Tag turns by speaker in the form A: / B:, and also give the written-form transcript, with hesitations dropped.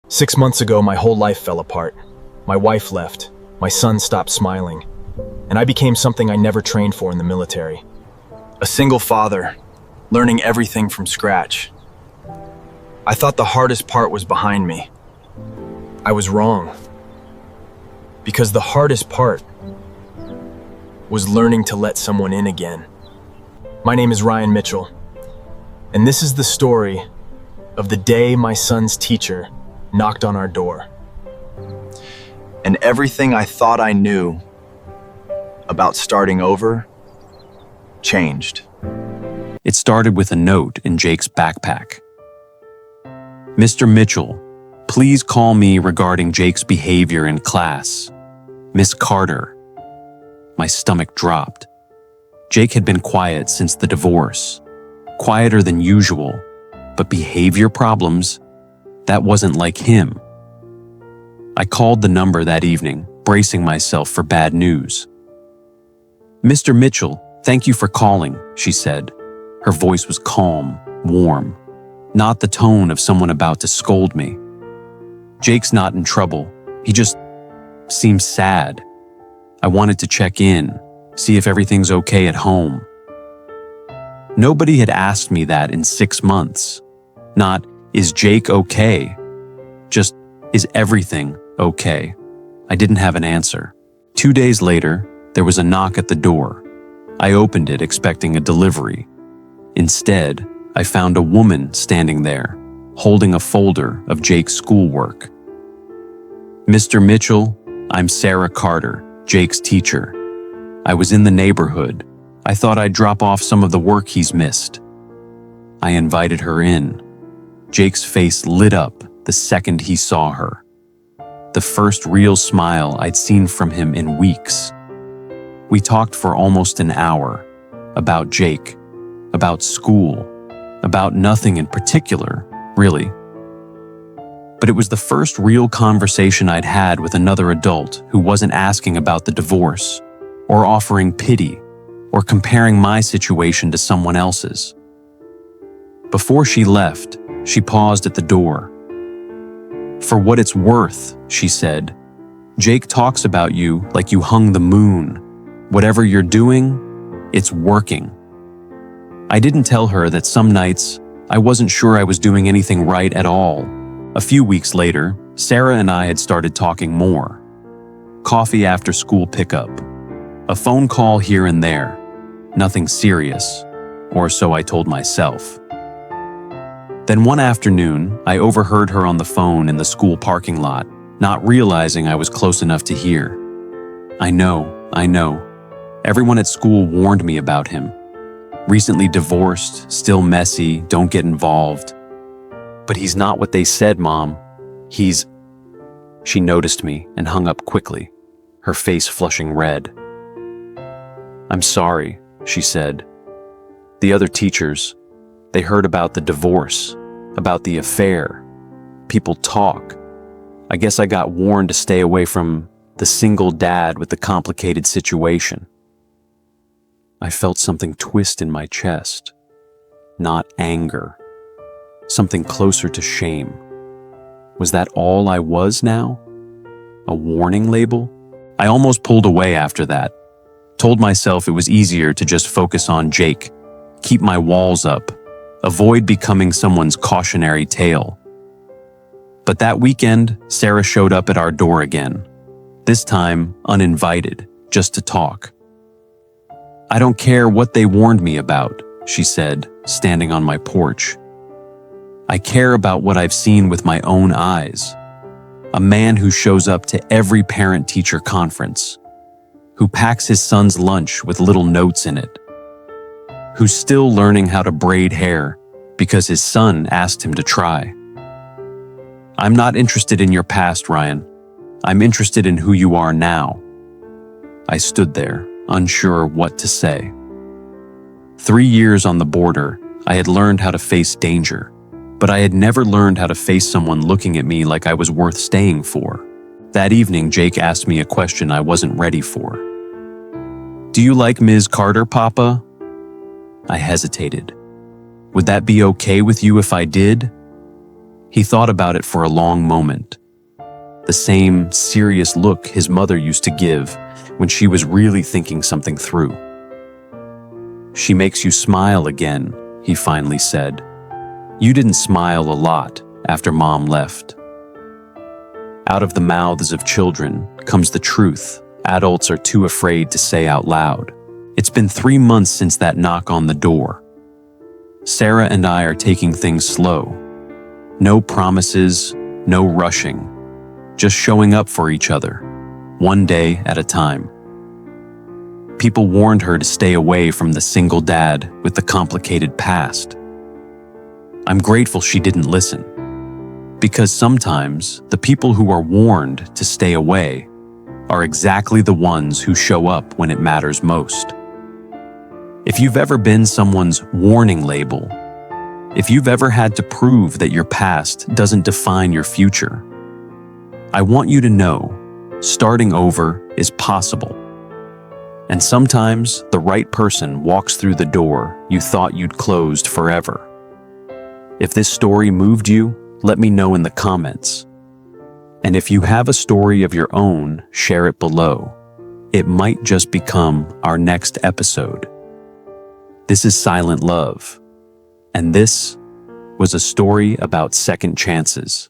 A: 6 months ago, my whole life fell apart. My wife left, my son stopped smiling, and I became something I never trained for in the military. A single father, learning everything from scratch. I thought the hardest part was behind me. I was wrong. Because the hardest part was learning to let someone in again. My name is Ryan Mitchell, and this is the story of the day my son's teacher knocked on our door. And everything I thought I knew about starting over changed.
B: It started with a note in Jake's backpack. Mr. Mitchell, please call me regarding Jake's behavior in class. Miss Carter. My stomach dropped. Jake had been quiet since the divorce. Quieter than usual, but behavior problems, that wasn't like him. I called the number that evening, bracing myself for bad news. Mr. Mitchell, thank you for calling, she said. Her voice was calm, warm, not the tone of someone about to scold me. Jake's not in trouble. He just seems sad. I wanted to check in, see if everything's okay at home. Nobody had asked me that in 6 months. Not, is Jake okay? Just, is everything okay? I didn't have an answer. 2 days later, there was a knock at the door. I opened it expecting a delivery. Instead, I found a woman standing there, holding a folder of Jake's schoolwork. Mr. Mitchell, I'm Sarah Carter, Jake's teacher. I was in the neighborhood. I thought I'd drop off some of the work he's missed. I invited her in. Jake's face lit up the second he saw her. The first real smile I'd seen from him in weeks. We talked for almost an hour about Jake, about school, about nothing in particular, really. But it was the first real conversation I'd had with another adult who wasn't asking about the divorce, or offering pity, or comparing my situation to someone else's. Before she left, she paused at the door. For what it's worth, she said, Jake talks about you like you hung the moon. Whatever you're doing, it's working. I didn't tell her that some nights I wasn't sure I was doing anything right at all. A few weeks later, Sarah and I had started talking more. Coffee after school pickup. A phone call here and there. Nothing serious, or so I told myself. Then one afternoon, I overheard her on the phone in the school parking lot, not realizing I was close enough to hear. I know. Everyone at school warned me about him. Recently divorced, still messy, don't get involved. But he's not what they said, Mom. He's... She noticed me and hung up quickly, her face flushing red. I'm sorry, she said. The other teachers, they heard about the divorce, about the affair. People talk. I guess I got warned to stay away from the single dad with the complicated situation. I felt something twist in my chest. Not anger. Something closer to shame. Was that all I was now? A warning label? I almost pulled away after that. Told myself it was easier to just focus on Jake, keep my walls up, avoid becoming someone's cautionary tale. But that weekend, Sarah showed up at our door again. This time, uninvited, just to talk. I don't care what they warned me about, she said, standing on my porch. I care about what I've seen with my own eyes. A man who shows up to every parent-teacher conference, who packs his son's lunch with little notes in it, who's still learning how to braid hair because his son asked him to try. I'm not interested in your past, Ryan. I'm interested in who you are now. I stood there, unsure what to say. 3 years on the border, I had learned how to face danger, but I had never learned how to face someone looking at me like I was worth staying for. That evening, Jake asked me a question I wasn't ready for. Do you like Ms. Carter, Papa? I hesitated. Would that be okay with you if I did? He thought about it for a long moment. The same serious look his mother used to give when she was really thinking something through. "She makes you smile again," he finally said. "You didn't smile a lot after Mom left." Out of the mouths of children comes the truth adults are too afraid to say out loud. It's been 3 months since that knock on the door. Sarah and I are taking things slow. No promises, no rushing. Just showing up for each other, one day at a time. People warned her to stay away from the single dad with the complicated past. I'm grateful she didn't listen. Because sometimes the people who are warned to stay away are exactly the ones who show up when it matters most. If you've ever been someone's warning label, if you've ever had to prove that your past doesn't define your future, I want you to know starting over is possible. And sometimes the right person walks through the door you thought you'd closed forever. If this story moved you, let me know in the comments. And if you have a story of your own, share it below. It might just become our next episode. This is Silent Love, and this was a story about second chances.